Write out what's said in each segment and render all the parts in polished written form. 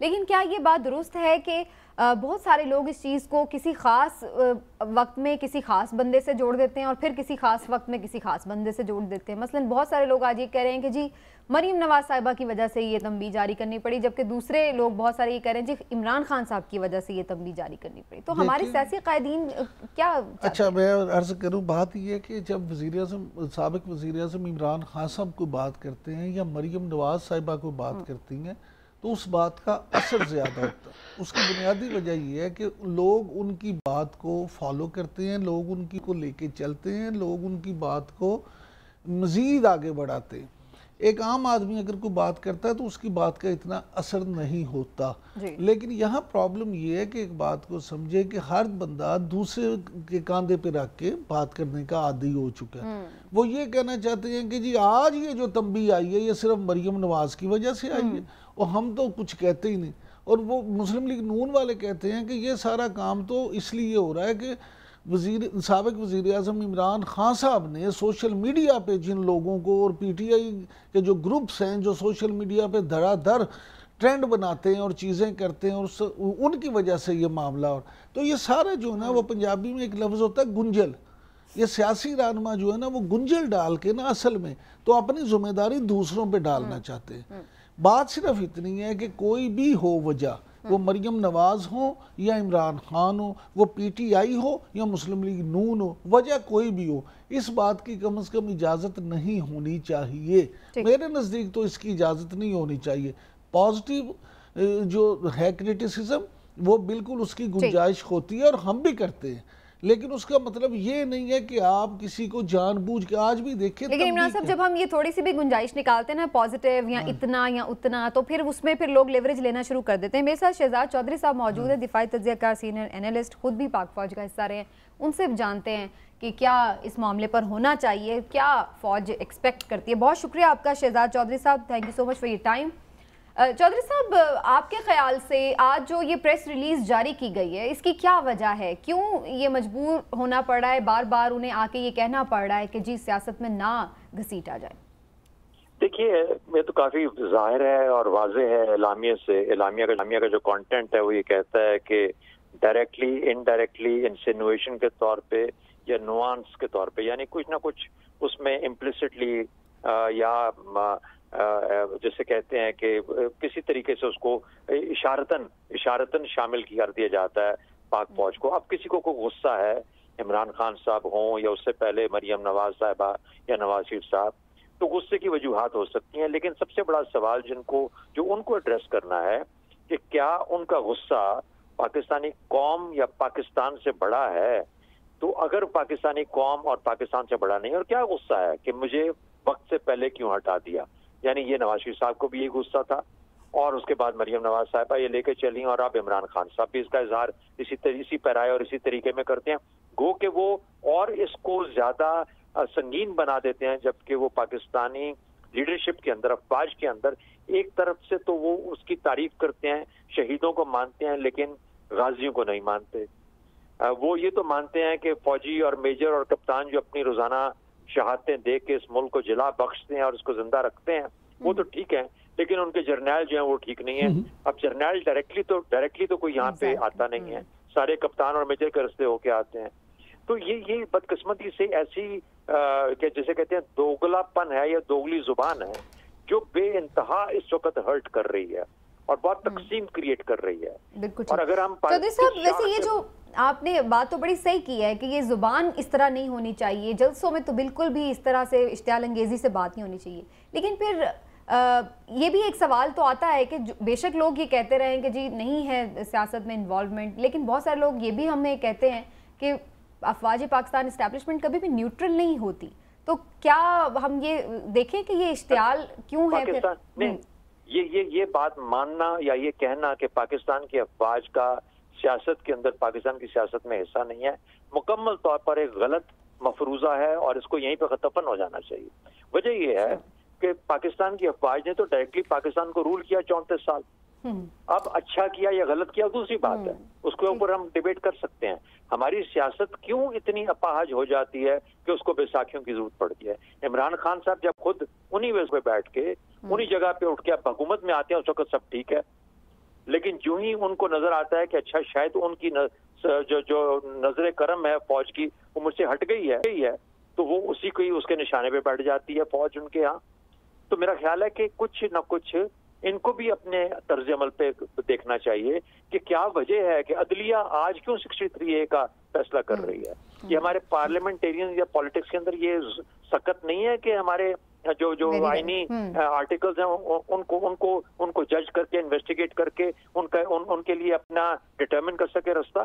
لیکن کیا یہ بات درست ہے کہ بہت سارے لوگ اس چیز کو کسی خاص وقت میں کسی خاص بندے سے جوڑ دیتے ہیں اور پھر کسی خاص وقت میں کسی خاص بندے سے جوڑ دیتے ہیں؟ مثلا بہت سارے لوگ آج یہ کہہ رہے ہیں کہ جی مریم نواز صاحبہ کی وجہ سے یہ تنبیہ جاری کرنی پڑی، جبکہ دوسرے لوگ بہت سارے یہ کہہ رہے ہیں جی عمران خان صاحب کی وجہ سے یہ تنبیہ جاری کرنی پڑی۔ تو ہمارے سیاسی قائدین کیا اچھا میں عرض کروں، بات یہ ہے کہ جب سابق وزیر اعظم عمران خان صاحب کو بات کرتے ہیں یا مریم نواز صاحبہ کو بات کرتی ہیں تو اس بات کا اثر زیادہ ہوتا ہے۔ اس کی بنیادی وجہ یہ ہے کہ لوگ ان کی بات کو فالو کرتے ہیں، لوگ ان کی کو لے کے چلتے ہیں، لوگ ان کی بات کو مزید آگے بڑھاتے ہیں۔ ایک عام آدمی اگر کوئی بات کرتا ہے تو اس کی بات کا اتنا اثر نہیں ہوتا، لیکن یہاں پرابلم یہ ہے کہ ایک بات کو سمجھے کہ ہر بندہ دوسرے کے کاندھے پہ رکھ کے بات کرنے کا عادی ہو چکا ہے۔ وہ یہ کہنا چاہتے ہیں کہ جی آج یہ جو تنبیہ آئی ہے یہ صرف مریم نواز کی وجہ سے آئی ہے اور ہم تو کچھ کہتے ہی نہیں۔ اور وہ مسلم لیگ نون والے کہتے ہیں کہ یہ سارا کام تو اس لیے ہو رہا ہے کہ سابق وزیر اعظم عمران خان صاحب نے سوشل میڈیا پہ جن لوگوں کو اور پی ٹی آئی کے جو گروپس ہیں جو سوشل میڈیا پہ دھڑا دھڑ ٹرینڈ بناتے ہیں اور چیزیں کرتے ہیں اور ان کی وجہ سے یہ معاملہ اور تو یہ سارا جو ہے نا وہ پنجابی میں ایک لفظ ہوتا ہے گنجل۔ یہ سیاسی رہنما جو ہے نا وہ گنجل ڈال کے نا اصل میں تو اپنی ذمہ داری دوسروں پہ ڈالنا چاہتے ہیں۔ بات صرف اتنی ہے کہ کوئی بھی ہو وجہ، وہ مریم نواز ہو یا عمران خان ہو، وہ پی ٹی آئی ہو یا مسلم لیگ نون ہو، وجہ کوئی بھی ہو، اس بات کی کم از کم اجازت نہیں ہونی چاہیے۔ میرے نزدیک تو اس کی اجازت نہیں ہونی چاہیے۔ پازیٹیو جو ہے کرٹیسزم وہ بالکل اس کی گنجائش ہوتی ہے اور ہم بھی کرتے ہیں، لیکن اس کا مطلب یہ نہیں ہے کہ آپ کسی کو جان بوجھ کے آج بھی دیکھیں۔ لیکن عمران صاحب جب ہم یہ تھوڑی سی بھی گنجائش نکالتے ہیں نا پازیٹیو یا اتنا یا اتنا، تو پھر اس میں پھر لوگ لیوریج لینا شروع کر دیتے ہیں۔ میرے ساتھ شہزاد چودھری صاحب موجود ہیں، دفاعی تجزیہ کار سینئر اینالسٹ، خود بھی پاک فوج کا حصہ رہے ہیں۔ ان سے جانتے ہیں کہ کیا اس معاملے پر ہونا چاہیے، کیا فوج ایکسپیکٹ کرتی ہے۔ بہت شکریہ آپ کا شہزاد چودھری صاحب، thank you so much for your time. Chaudhry صاحب آپ کے خیال سے آج جو یہ پریس ریلیز جاری کی گئی ہے اس کی کیا وجہ ہے؟ کیوں یہ مجبور ہونا پڑ رہا ہے، بار بار انہیں آ کے یہ کہنا پڑ رہا ہے کہ جی سیاست میں نہ گھسیٹا جائے؟ دیکھیے یہ تو کافی ظاہر ہے اور واضح ہے اعلامیہ سے۔ اعلامیہ کا جو کانٹینٹ ہے وہ یہ کہتا ہے کہ ڈائریکٹلی انڈائریکٹلی انسینویشن کے طور پہ یا نوانس کے طور پہ، یعنی کچھ نہ کچھ اس میں امپلیسٹلی یا جیسے کہتے ہیں کہ کسی طریقے سے اس کو اشارتاً شامل کر دیا جاتا ہے پاک فوج کو۔ اب کسی کو کوئی غصہ ہے، عمران خان صاحب ہوں یا اس سے پہلے مریم نواز صاحبہ یا نواز شریف صاحب، تو غصے کی وجوہات ہو سکتی ہیں، لیکن سب سے بڑا سوال جو ان کو ایڈریس کرنا ہے کہ کیا ان کا غصہ پاکستانی قوم یا پاکستان سے بڑا ہے؟ تو اگر پاکستانی قوم اور پاکستان سے بڑا نہیں، اور کیا غصہ ہے کہ مجھے وقت سے پہلے کیوں ہٹا دیا؟ یعنی یہ نواز شریف صاحب کو بھی یہ غصہ تھا اور اس کے بعد مریم نواز صاحبہ یہ لے کے چلی اور اب عمران خان صاحب بھی اس کا اظہار اسی پیرائے اور اسی طریقے میں کرتے ہیں، گو کہ وہ اور اس کو زیادہ سنگین بنا دیتے ہیں، جبکہ وہ پاکستانی لیڈرشپ کے اندر، افواج کے اندر ایک طرف سے تو وہ اس کی تعریف کرتے ہیں، شہیدوں کو مانتے ہیں، لیکن غازیوں کو نہیں مانتے۔ وہ یہ تو مانتے ہیں کہ فوجی اور میجر اور کپتان جو اپنی روزانہ شہادتیں دے کے اس ملک کو جلا بخشتے ہیں اور اس کو زندہ رکھتے ہیں وہ تو ٹھیک ہے، لیکن ان کے جرنیل جو ہیں وہ ٹھیک نہیں ہیں۔ اب جرنیل ڈائریکٹلی تو کوئی یہاں پہ آتا نہیں ہے، سارے کپتان اور میجر کے رستے ہو کے آتے ہیں۔ تو یہ بدقسمتی سے ایسی کہ جیسے کہتے ہیں دوگلا پن ہے یا دوگلی زبان ہے جو بے انتہا اس وقت ہرٹ کر رہی ہے اور بہت تقسیم کریٹ کر رہی ہے۔ بالکل۔ اور اگر ہم چودھری صاحب ویسے یہ جو آپ نے بات تو بڑی صحیح کی ہے کہ یہ زبان اس طرح نہیں ہونی چاہیے، جلسوں میں تو بالکل بھی اس طرح سے اشتعال انگیزی سے بات نہیں ہونی چاہیے، لیکن پھر یہ بھی ایک سوال تو آتا ہے کہ بے شک لوگ یہ کہتے رہے ہیں کہ جی نہیں ہے سیاست میں انوالومنٹ، لیکن بہت سارے لوگ یہ بھی ہمیں کہتے ہیں کہ افواج پاکستان اسٹیبلشمنٹ کبھی بھی نیوٹرل نہیں ہوتی، تو کیا ہم یہ دیکھیں کہ یہ اشتعال کیوں ہے؟ یہ بات ماننا یا یہ کہنا کہ پاکستان کی افواج کا سیاست کے اندر پاکستان کی سیاست میں حصہ نہیں ہے، مکمل طور پر ایک غلط مفروضہ ہے اور اس کو یہیں پہ دفن ہو جانا چاہیے۔ وجہ یہ ہے کہ پاکستان کی افواج نے تو ڈائریکٹلی پاکستان کو رول کیا 34 سال، اب اچھا کیا یا غلط کیا دوسری بات ہے، اس کے اوپر ہم ڈیبیٹ کر سکتے ہیں۔ ہماری سیاست کیوں اتنی اپاہج ہو جاتی ہے کہ اس کو بیساکھیوں کی ضرورت پڑتی ہے؟ عمران خان صاحب جب خود انہی ویز پہ بیٹھ کے انہی جگہ پہ اٹھ کے اب حکومت میں آتے ہیں اس وقت سب ٹھیک ہے، لیکن جو ہی ان کو نظر آتا ہے کہ اچھا شاید ان کی جو نظر کرم ہے فوج کی وہ مجھ سے ہٹ گئی ہے تو وہ اسی کو ہی اس کے نشانے پہ بیٹھ جاتی ہے فوج ان کے ہاں. تو میرا خیال ہے کہ کچھ نہ کچھ ان کو بھی اپنے طرز عمل پہ دیکھنا چاہیے کہ کیا وجہ ہے کہ عدلیہ آج کیوں 63A کا فیصلہ کر رہی ہے. یہ ہمارے پارلیمنٹیرین یا پالیٹکس کے اندر یہ سخت نہیں ہے کہ ہمارے جو آئینی آرٹیکلز ہیں ان کو جج کر کے انویسٹیگیٹ کر کے ان کے لیے اپنا ڈٹرمن کر سکے رستہ.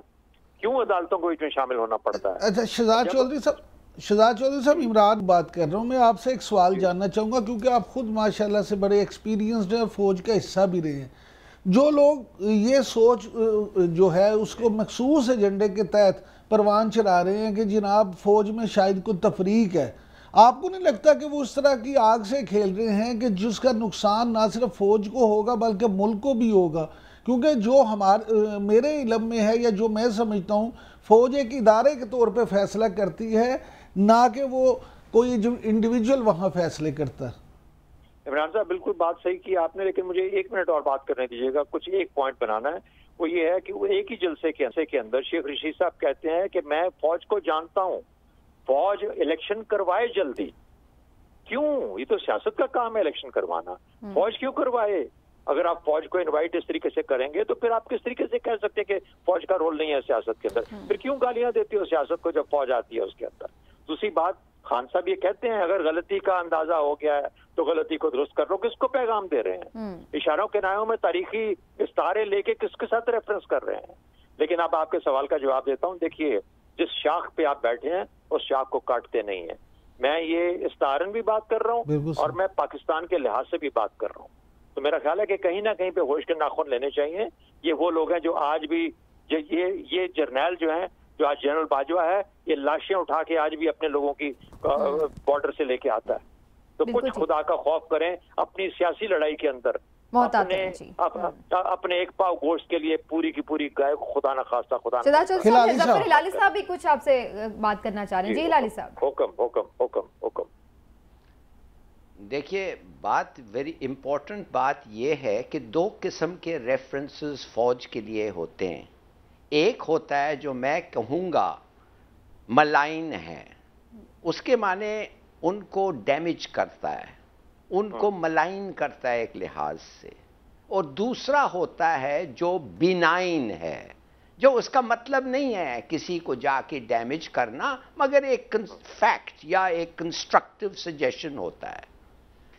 کیوں عدالتوں کو اس میں شامل ہونا پڑتا ہے؟ اچھا شہزاد چودھری صاحب عمران بات کر رہا ہوں. میں آپ سے ایک سوال جاننا چاہوں گا کیونکہ آپ خود ماشاءاللہ سے بڑے ایکسپیرینسڈ ہیں اور فوج کا حصہ بھی رہے ہیں. جو لوگ یہ سوچ جو ہے اس کو مخصوص ایجنڈے کے تحت پروان چڑھا رہے ہیں کہ جناب فوج میں شاید کوئی تفریق ہے، آپ کو نہیں لگتا کہ وہ اس طرح کی آگ سے کھیل رہے ہیں کہ جس کا نقصان نہ صرف فوج کو ہوگا بلکہ ملک کو بھی ہوگا؟ کیونکہ جو میرے علم میں ہے یا جو میں سمجھتا ہوں، فوج ایک ادارے کے طور پہ فیصلہ کرتی ہے، نہ کہ وہ کوئی جو انڈیویجول وہاں فیصلے کرتا ہے. عمران صاحب بالکل بات صحیح کی آپ نے، لیکن مجھے 1 منٹ اور بات کرنے دیجیے گا. کچھ ایک پوائنٹ بنانا ہے، وہ یہ ہے کہ وہ ایک ہی جلسے کے اندر شیخ رشید صاحب کہتے ہیں کہ میں فوج کو جانتا ہوں، فوج الیکشن کروائے جلدی. کیوں؟ یہ تو سیاست کا کام ہے الیکشن کروانا. فوج کیوں کروائے؟ اگر آپ فوج کو انوائٹ اس طریقے سے کریں گے تو پھر آپ کس طریقے سے کہہ سکتے ہیں کہ فوج کا رول نہیں ہے سیاست کے اندر؟ پھر کیوں گالیاں دیتی ہو سیاست کو جب فوج آتی ہے اس کے اندر؟ دوسری بات، خان صاحب یہ کہتے ہیں اگر غلطی کا اندازہ ہو گیا ہے تو غلطی کو درست کر لو. کس کو پیغام دے رہے ہیں؟ اشاروں کنایوں میں تاریخی استعارے لے کے کس کے ساتھ ریفرنس کر رہے ہیں؟ لیکن اب آپ کے سوال کا جواب دیتا ہوں. دیکھیے، جس شاخ پہ آپ بیٹھے ہیں اس شاخ کو کاٹتے نہیں ہیں. میں یہ استعارن بھی بات کر رہا ہوں اور میں پاکستان کے لحاظ سے بھی بات کر رہا ہوں. تو میرا خیال ہے کہ کہیں نہ کہیں پہ ہوش کے ناخن لینے چاہیے. یہ وہ لوگ ہیں جو آج بھی یہ جرنیل جو ہیں، جو آج جنرل باجوہ ہے، یہ لاشیں اٹھا کے آج بھی اپنے لوگوں کی بارڈر سے لے کے آتا ہے. تو کچھ خدا کا خوف کریں اپنی سیاسی لڑائی کے اندر. اپنے ایک پاؤ گوشت کے لیے پوری کی پوری گائے خدا نہ خواستہ خدا نہ. ظفر ہلالی صاحب بھی کچھ آپ سے بات کرنا چاہ رہے ہیں. جی ہلالی صاحب. حکم. دیکھیے، بات ویری امپورٹنٹ بات یہ ہے کہ 2 قسم کے ریفرنسز فوج کے لیے ہوتے ہیں. ایک ہوتا ہے جو میں کہوں گا ملائن ہے، اس کے معنی ان کو ڈیمیج کرتا ہے، ان کو ملائن کرتا ہے ایک لحاظ سے. اور دوسرا ہوتا ہے جو بینائن ہے، جو اس کا مطلب نہیں ہے کسی کو جا کے ڈیمیج کرنا، مگر ایک فیکٹ یا ایک کنسٹرکٹیو سجیشن ہوتا ہے.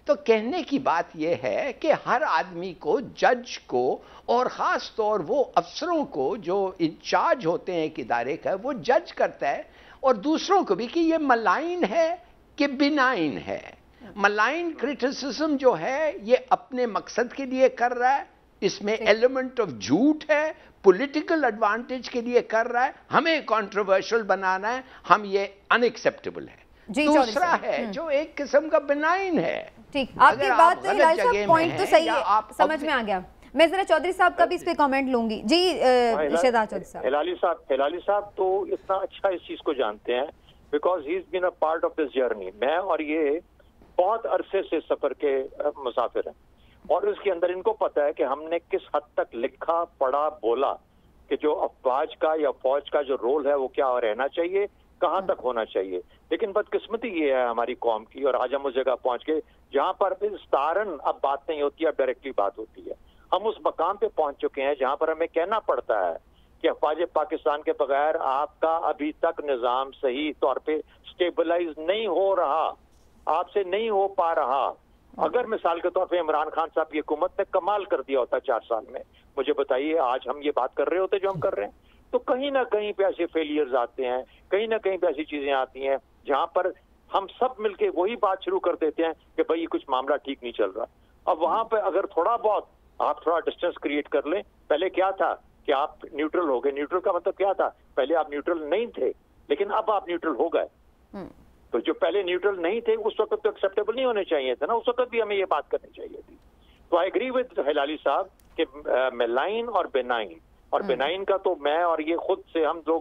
تو کہنے کی بات یہ ہے کہ ہر آدمی کو، جج کو، اور خاص طور وہ افسروں کو جو انچارج ہوتے ہیں ایک ادارے کا، وہ جج کرتا ہے، اور دوسروں کو بھی کہ یہ ملائن ہے کہ بینائن ہے. ملائن کرٹیسزم جو ہے یہ اپنے مقصد کے لیے کر رہا ہے، اس میں ایلیمنٹ آف جھوٹ ہے، پولیٹیکل ایڈوانٹیج کے لیے کر رہا ہے، ہمیں کنٹروورشل بنانا ہے، ہم یہ ان ایکسیپٹیبل ہے. دوسرا ہے جو ایک قسم کا بنائن ہے. ٹھیک، آپ کی بات پوائنٹ تو صحیح ہے، سمجھ میں آ گیا. میں ذرا چودھری صاحب کا بھی اس پہ کامنٹ لوں گی. جی شہزاد چودھری صاحب. ہلالی صاحب تو اتنا اچھا اس چیز کو جانتے ہیں because he is been a part of this journey. میں اور یہ بہت عرصے سے سفر کے مسافر ہیں اور اس کے اندر ان کو پتا ہے کہ ہم نے کس حد تک لکھا، پڑھا، بولا کہ جو افواج کا یا فوج کا جو رول ہے وہ کیا رہنا چاہیے، کہاں تک ہونا چاہیے. لیکن بدقسمتی یہ ہے ہماری قوم کی، اور آج ہم اس جگہ پہنچ کے جہاں پر استعارن اب بات نہیں ہوتی ہے، اب ڈائریکٹلی بات ہوتی ہے. ہم اس مقام پہ پہنچ چکے ہیں جہاں پر ہمیں کہنا پڑتا ہے کہ افواج پاکستان کے بغیر آپ کا ابھی تک نظام صحیح طور پہ سٹیبلائز نہیں ہو رہا، آپ سے نہیں ہو پا رہا. اگر مثال کے طور پہ عمران خان صاحب کی حکومت نے کمال کر دیا ہوتا 4 سال میں، مجھے بتائیے آج ہم یہ بات کر رہے ہوتے جو ہم کر رہے ہیں. تو کہیں نہ کہیں پہ ایسے فیلیئرز آتے ہیں، کہیں نہ کہیں پہ ایسی چیزیں آتی ہیں جہاں پر ہم سب مل کے وہی بات شروع کر دیتے ہیں کہ بھئی کچھ معاملہ ٹھیک نہیں چل رہا. اب وہاں پہ اگر تھوڑا بہت آپ تھوڑا ڈسٹینس کریٹ کر لیں. پہلے کیا تھا کہ آپ نیوٹرل ہو گئے. نیوٹرل کا مطلب کیا تھا؟ پہلے آپ نیوٹرل نہیں تھے لیکن اب آپ نیوٹرل ہو گئے. تو جو پہلے نیوٹرل نہیں تھے اس وقت تو ایکسیپٹیبل نہیں ہونے چاہیے تھے نا، اس وقت بھی ہمیں یہ بات کرنی چاہیے تھی. تو آئی ایگری ود ہلالی صاحب کہ ملائن اور بینائن، اور بینائن کا تو میں اور یہ خود سے ہم لوگ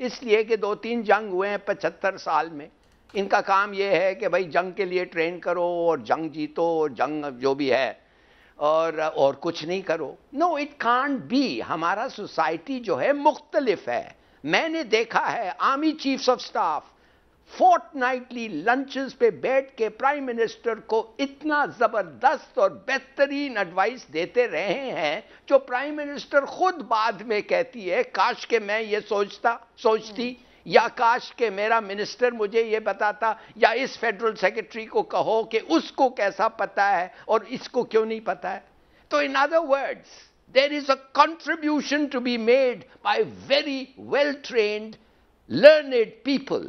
اس لیے کہ 2-3 جنگ ہوئے ہیں 75 سال میں. ان کا کام یہ ہے کہ بھائی جنگ کے لیے ٹرین کرو اور جنگ جیتو اور جنگ جو بھی ہے اور کچھ نہیں کرو. No it can't be. ہمارا سوسائٹی جو ہے مختلف ہے. میں نے دیکھا ہے army chiefs of staff fortnightly lunches پہ بیٹھ کے پرائم منسٹر کو اتنا زبردست اور بہترین ایڈوائس دیتے رہے ہیں جو پرائم منسٹر خود بعد میں کہتی ہے کاش کہ میں یہ سوچتی یا کاش کہ میرا منسٹر مجھے یہ بتاتا یا اس فیڈرل سیکرٹری کو کہو کہ اس کو کیسا پتا ہے اور اس کو کیوں نہیں پتا ہے. تو in other words there is a contribution to be made by very well trained learned people.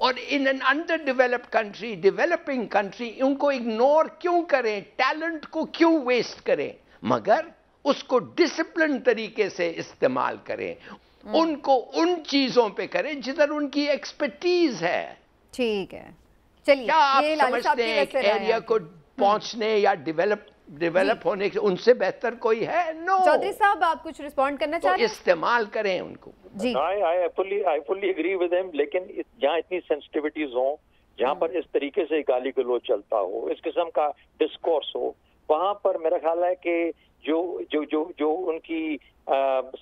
اور in an underdeveloped country, developing country, ان کو اگنور کیوں کریں, ٹیلنٹ کو کیوں ویسٹ کریں, مگر اس کو ڈسپلن طریقے سے استعمال کریں, ان کو ان چیزوں پہ کریں جدھر ان کی ایکسپرٹیز ہے. ٹھیک ہے, چلیے. کیا آپ سمجھتے ہیں ایک ایریا کو پہنچنے یا ڈیولپ ہونے کے ان سے بہتر کوئی ہے؟ نو. چودھری صاحب آپ کچھ رسپونڈ کرنا چاہ رہے ہیں؟ استعمال کریں ان کو. جی I fully agree with him. لیکن جہاں اتنی سینسٹیوٹیز ہوں, جہاں پر اس طریقے سے گالی گلوچ چلتا ہو, اس قسم کا ڈسکورس ہو, وہاں پر میرا خیال ہے کہ جو ان کی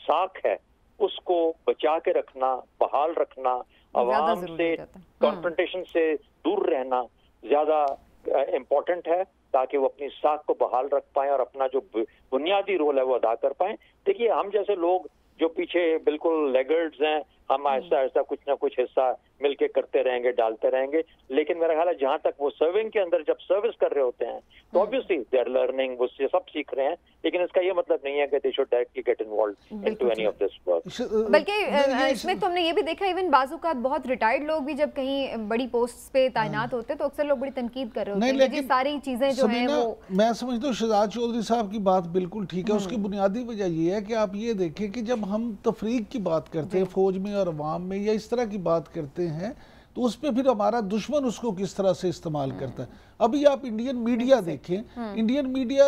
ساکھ ہے اس کو بچا کے رکھنا, بحال رکھنا, عوام سے کانفرنٹیشن سے دور رہنا زیادہ امپورٹنٹ ہے تاکہ وہ اپنی ساکھ کو بحال رکھ پائیں اور اپنا جو بنیادی رول ہے وہ ادا کر پائیں. دیکھیے ہم جیسے لوگ جو پیچھے بالکل لیگرڈز ہیں, ہم آہستہ آہستہ کچھ نہ کچھ حصہ مل کے کرتے رہیں گے, ڈالتے رہیں گے, لیکن میرا خیال ہے جہاں تک وہ سرونگ کے اندر جب سروس کر رہے ہوتے ہیں تو obviously they are learning, وہ سب سیکھ رہے ہیں, لیکن اس کا یہ مطلب نہیں ہے کہ they should directly get involved into any of this work. بلکہ اس میں تو ہم نے یہ بھی دیکھا ایون بعض اوقات بہت ریٹائرڈ لوگ بھی جب کہیں بڑی پوسٹ پہ تعینات ہوتے ہیں تو اکثر لوگ بڑی تنقید کر رہے ہوتے ہیں کہ ساری چیزیں جو ہیں وہ. میں سمجھتا ہوں شہزاد چودھری صاحب کی بات بالکل ٹھیک ہے. اس کی بنیادی وجہ یہ ہے کہ آپ یہ دیکھیں کہ جب ہم تفریق کی بات کرتے ہیں فوج میں اور عوام میں یا اس طرح کی بات کرتے ہیں تو اس پہ پھر ہمارا دشمن اس کو کس طرح سے استعمال کرتا ہے. ابھی آپ انڈین میڈیا دیکھیں, انڈین میڈیا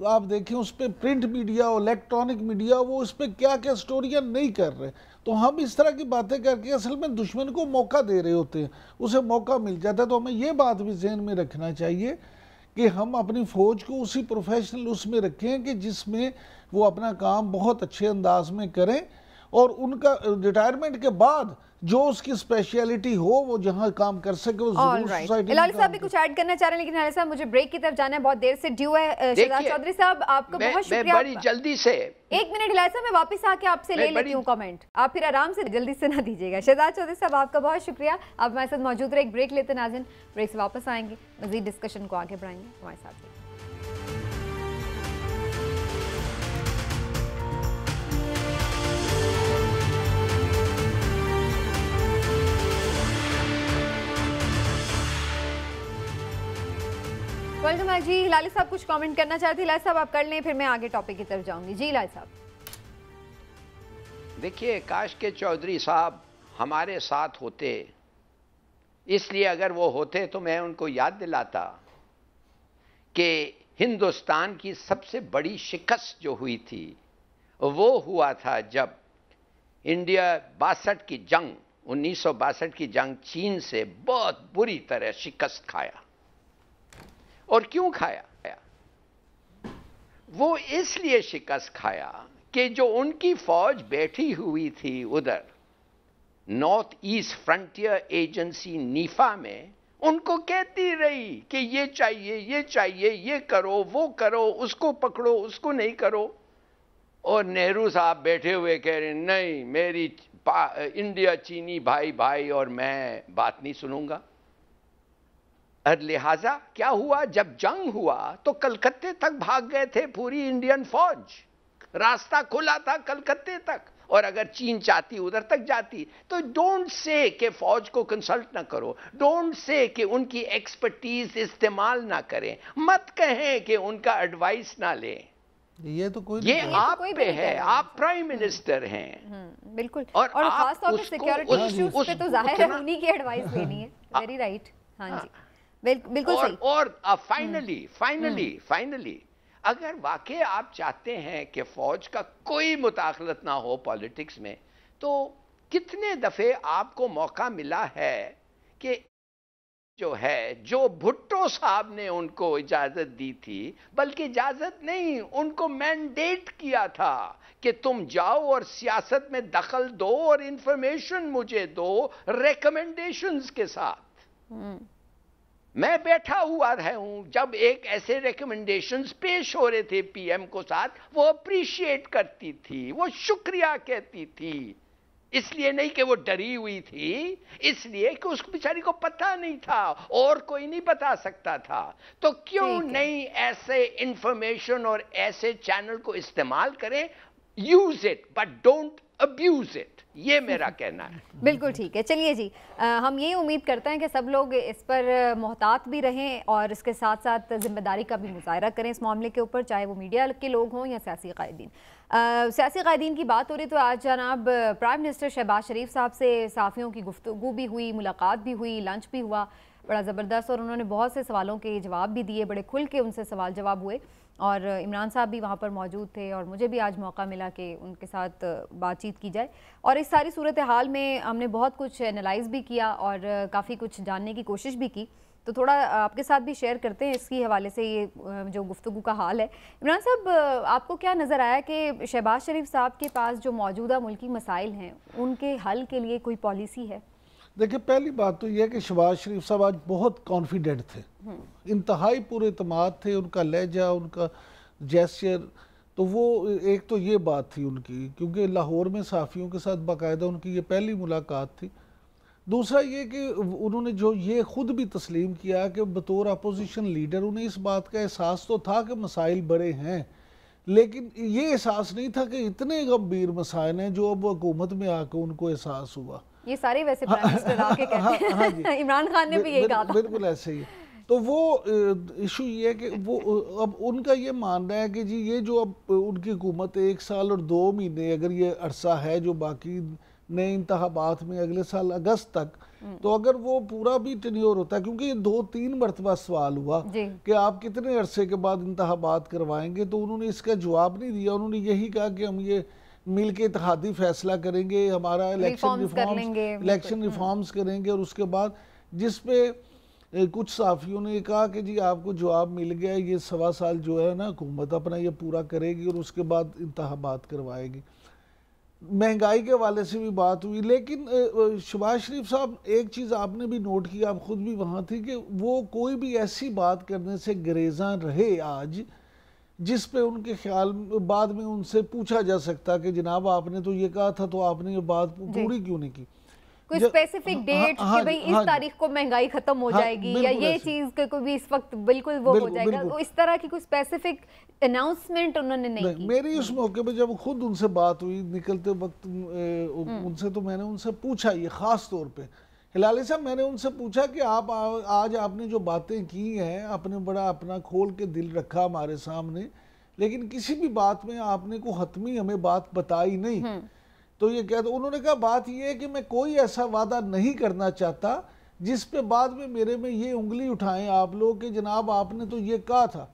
آپ دیکھیں, اس پہ پرنٹ میڈیا اور الیکٹرانک میڈیا وہ اس پہ کیا کیا سٹوریاں نہیں کر رہے. تو ہم اس طرح کی باتیں کر کے اصل میں دشمن کو موقع دے رہے ہوتے ہیں, اسے موقع مل جاتا ہے. تو ہمیں یہ بات بھی ذہن میں رکھنا چاہیے کہ ہم اپنی فوج کو اسی پروفیشنل اس میں رکھیں کہ جس میں وہ اپنا کام بہت اچھے انداز میں کریں, اور ان کا ریٹائرمنٹ کے بعد جو اس کی اسپیشیلٹی ہو وہ جہاں کام کر سکے وہ ضرور سوسائٹی. ہلالی صاحب بھی کچھ ایڈ کرنا چاہ رہے ہیں, لیکن ہلالی صاحب مجھے بریک کی طرف جانا ہے, بہت دیر سے ڈیو ہے. شہزاد چودھری صاحب آپ کا بہت شکریہ. بڑی جلدی سے 1 منٹ ہلالی صاحب, میں واپس آ کے آپ سے لے لیتی ہوں کامنٹ, آپ پھر آرام سے جلدی سے نہ دیجیے گا. شہزاد چودھری صاحب آپ کا بہت شکریہ, آپ ہمارے ساتھ موجود رہے. ایک بریک لیتے ناظرین, بریک سے واپس آئیں گے, مزید ڈسکشن کو آگے بڑھائیں گے. ہمارے ساتھ ویلکم بیک. جی ہلالی صاحب کچھ کامنٹ کرنا چاہتے ہیں. ہلالی صاحب آپ کر لیں, پھر میں آگے ٹاپک کی طرف جاؤں گی. جی ہلالی صاحب. دیکھیے کاش کے چودھری صاحب ہمارے ساتھ ہوتے, اس لیے اگر وہ ہوتے تو میں ان کو یاد دلاتا کہ ہندوستان کی سب سے بڑی شکست جو ہوئی تھی وہ ہوا تھا جب انڈیا 62 کی جنگ 1962 کی جنگ چین سے بہت بری طرح شکست کھایا. اور کیوں کھایا؟ وہ اس لیے شکست کھایا کہ جو ان کی فوج بیٹھی ہوئی تھی ادھر نارتھ ایسٹ فرنٹیئر ایجنسی نیفا میں, ان کو کہتی رہی کہ یہ چاہیے, یہ چاہیے, یہ کرو, وہ کرو, اس کو پکڑو, اس کو نہیں کرو. اور نہرو صاحب بیٹھے ہوئے کہہ رہے ہیں نہیں, میری انڈیا چینی بھائی بھائی اور میں بات نہیں سنوں گا. لہٰذا کیا ہوا, جب جنگ ہوا تو کلکتے تک بھاگ گئے تھے پوری انڈین فوج, راستہ کھلا تھا کلکتے تک, اور اگر چین چاہتی ادھر تک جاتی. تو ڈونٹ سے کہ فوج کو کنسلٹ نہ کرو, ڈونٹ سے کہ ان کی ایکسپرٹیز استعمال نہ کریں, مت کہیں کہ ان کا ایڈوائس نہ لیں. یہ تو کوئی یہ آپ پہ ہے, آپ پرائم منسٹر ہیں. بالکل, اور خاص طور پہ سیکیورٹی ایشوز پہ تو ظاہر ہے انہی کی ایڈوائس لینی ہے. Very right. ہاں جی بالکل صحیح. اور فائنلی اگر واقعی آپ چاہتے ہیں کہ فوج کا کوئی مداخلت نہ ہو پالیٹکس میں, تو کتنے دفعے آپ کو موقع ملا ہے کہ جو بھٹو صاحب نے ان کو اجازت دی تھی، بلکہ اجازت نہیں، ان کو مینڈیٹ کیا تھا کہ تم جاؤ اور سیاست میں دخل دو اور انفارمیشن مجھے دو ریکمنڈیشنز کے ساتھ۔ میں بیٹھا ہوا رہا ہوں جب ایک ایسے ریکمنڈیشنز پیش ہو رہے تھے پی ایم کو ساتھ، وہ اپریشیٹ کرتی تھی، وہ شکریہ کہتی تھی، اس لیے نہیں کہ وہ ڈری ہوئی تھی، اس لیے کہ اس بیچاری کو پتہ نہیں تھا اور کوئی نہیں بتا سکتا تھا۔ تو کیوں نہیں ایسے انفارمیشن اور ایسے چینل کو استعمال کریں؟ Use it but don't abuse it, یہ میرا کہنا ہے۔ بالکل ٹھیک ہے، چلیے جی، ہم یہ امید کرتے ہیں کہ سب لوگ اس پر محتاط بھی رہیں اور اس کے ساتھ ساتھ ذمہ داری کا بھی مظاہرہ کریں اس معاملے کے اوپر، چاہے وہ میڈیا کے لوگ ہوں یا سیاسی قائدین۔ سیاسی قائدین کی بات ہو رہی تو آج جناب پرائم منسٹر شہباز شریف صاحب سے صحافیوں کی گفتگو بھی ہوئی، ملاقات بھی ہوئی، لنچ بھی ہوا بڑا زبردست، اور انہوں نے بہت سے سوالوں کے جواب بھی دیے، بڑے کھل کے ان سے سوال جواب ہوئے، اور عمران صاحب بھی وہاں پر موجود تھے اور مجھے بھی آج موقع ملا کہ ان کے ساتھ بات چیت کی جائے، اور اس ساری صورتحال میں ہم نے بہت کچھ انالائز بھی کیا اور کافی کچھ جاننے کی کوشش بھی کی، تو تھوڑا آپ کے ساتھ بھی شیئر کرتے ہیں اس کی حوالے سے یہ جو گفتگو کا حال ہے۔ عمران صاحب، آپ کو کیا نظر آیا کہ شہباز شریف صاحب کے پاس جو موجودہ ملکی مسائل ہیں ان کے حل کے لیے کوئی پالیسی ہے؟ دیکھیں، پہلی بات تو یہ ہے کہ شہباز شریف صاحب آج بہت کانفیڈنٹ تھے، انتہائی پورے اعتماد تھے، ان کا لہجہ، ان کا جیسچر، تو وہ ایک تو یہ بات تھی ان کی، کیونکہ لاہور میں صحافیوں کے ساتھ باقاعدہ ان کی یہ پہلی ملاقات تھی۔ دوسرا یہ کہ انہوں نے جو یہ خود بھی تسلیم کیا کہ بطور اپوزیشن لیڈر انہیں اس بات کا احساس تو تھا کہ مسائل بڑے ہیں، لیکن یہ احساس نہیں تھا کہ اتنے گمبھیر مسائل ہیں جو اب حکومت میں آ کے ان کو احساس ہوا۔ یہ سارے ویسے پرائم منسٹر آ کے کہتے ہیں، عمران خان نے بھی یہی کہا تھا۔ بالکل ایسے ہی۔ تو وہ ایشو یہ ہے کہ وہ اب ان کا یہ ماننا ہے کہ جی یہ جو اب ان کی حکومت 1 سال اور 2 مہینے اگر یہ عرصہ ہے جو باقی نئے انتخابات میں اگلے سال اگست تک، تو اگر وہ پورا بھی ٹینیور ہوتا ہے، کیونکہ یہ 2-3 مرتبہ سوال ہوا کہ آپ کتنے عرصے کے بعد انتخابات کروائیں گے، تو انہوں نے اس کا جواب نہیں دیا، انہوں نے یہی کہا کہ ہم یہ مل کے اتحادی فیصلہ کریں گے، ہمارا الیکشن ریفارمز کریں گے، اور اس کے بعد جس پہ کچھ صحافیوں نے کہا کہ جی آپ کو جواب مل گیا، یہ 1.25 سال جو ہے نا حکومت اپنا یہ پورا کرے گی اور اس کے بعد انتخابات کروائے گی۔ مہنگائی کے حوالے سے بھی بات ہوئی، لیکن شہباز شریف صاحب ایک چیز آپ نے بھی نوٹ کی، آپ خود بھی وہاں تھی، کہ وہ کوئی بھی ایسی بات کرنے سے گریزاں رہے آج جس پہ ان کے خیال بعد میں ان سے پوچھا جا سکتا کہ جناب آپ نے تو یہ کہا تھا تو آپ نے یہ بات پوری کیوں نہیں کی۔ کوئی اسپیسیفک ڈیٹ کہ بھئی اس تاریخ کو مہنگائی ختم ہو جائے گی، یا یہ چیز کہ کوئی بھی اس وقت بالکل وہ ہو جائے گا، اس طرح کی کوئی اسپیسیفک اناؤنسمنٹ انہوں نے نہیں کی۔ میری اس موقع پہ جب خود ان سے بات ہوئی نکلتے وقت ان سے، تو میں نے ان سے پوچھا یہ خاص طور پہ، ہلالی صاحب میں نے ان سے پوچھا کہ آپ آج آپ نے جو باتیں کی ہیں، آپ نے بڑا اپنا کھول کے دل رکھا ہمارے سامنے، لیکن کسی بھی بات میں آپ نے کوئی حتمی ہمیں بات بتائی نہیں۔ تو یہ کہتے، انہوں نے کہا بات یہ ہے کہ میں کوئی ایسا وعدہ نہیں کرنا چاہتا جس پہ بعد میں میرے میں یہ انگلی اٹھائیں آپ لوگ کہ جناب آپ نے تو یہ کہا تھا،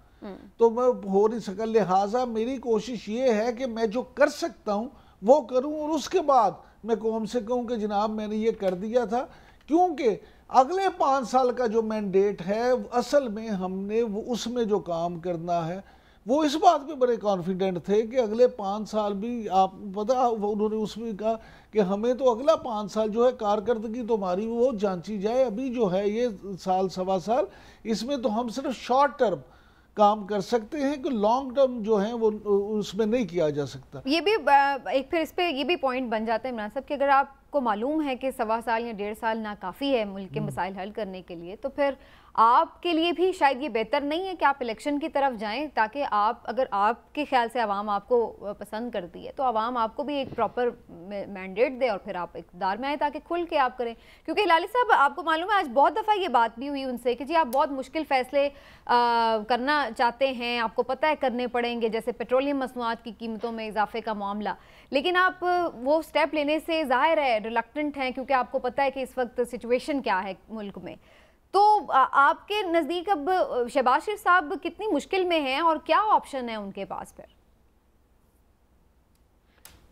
تو میں ہو نہیں سکا، لہٰذا میری کوشش یہ ہے کہ میں جو کر سکتا ہوں وہ کروں، اور اس کے بعد میں قوم سے کہوں کہ جناب میں نے یہ کر دیا تھا، کیونکہ اگلے 5 سال کا جو مینڈیٹ ہے اصل میں ہم نے اس میں جو کام کرنا ہے، وہ اس بات پہ بڑے کانفیڈنٹ تھے کہ اگلے 5 سال بھی آپ پتہ، انہوں نے اس میں کہا کہ ہمیں تو اگلا 5 سال جو ہے کارکردگی تو ہماری وہ جانچی جائے، ابھی جو ہے یہ 1.25 سال اس میں تو ہم صرف شارٹ ٹرم کام کر سکتے ہیں کہ لانگ ٹرم جو ہیں وہ اس میں نہیں کیا جا سکتا۔ یہ بھی ایک پھر اس پہ یہ بھی پوائنٹ بن جاتا ہے عمران صاحب کہ اگر آپ کو معلوم ہے کہ 1.25 سال یا 1.5 سال ناکافی ہے ملک کے مسائل حل کرنے کے لیے، تو پھر آپ کے لیے بھی شاید یہ بہتر نہیں ہے کہ آپ الیکشن کی طرف جائیں، تاکہ اگر آپ کے خیال سے عوام آپ کو پسند کرتی ہے تو عوام آپ کو بھی ایک پراپر مینڈیٹ دے اور پھر آپ اقتدار میں آئیں تاکہ کھل کے آپ کریں۔ کیونکہ لالی صاحب آپ کو معلوم ہے آج بہت دفعہ یہ بات بھی ہوئی ان سے کہ جی آپ بہت مشکل فیصلے کرنا چاہتے ہیں، آپ کو پتہ ہے کرنے پڑیں گے، جیسے پیٹرولیم مصنوعات کی قیمتوں میں اضافے کا معاملہ، لیکن آپ وہ سٹیپ لینے سے ظاہر ہے ریلکٹنٹ ہیں کیونکہ آپ کو پتہ ہے کہ اس وقت سچویشن کیا ہے ملک میں۔ تو آپ کے نزدیک اب شہباز شریف صاحب کتنی مشکل میں ہیں اور کیا آپشن ہے ان کے پاس پھر؟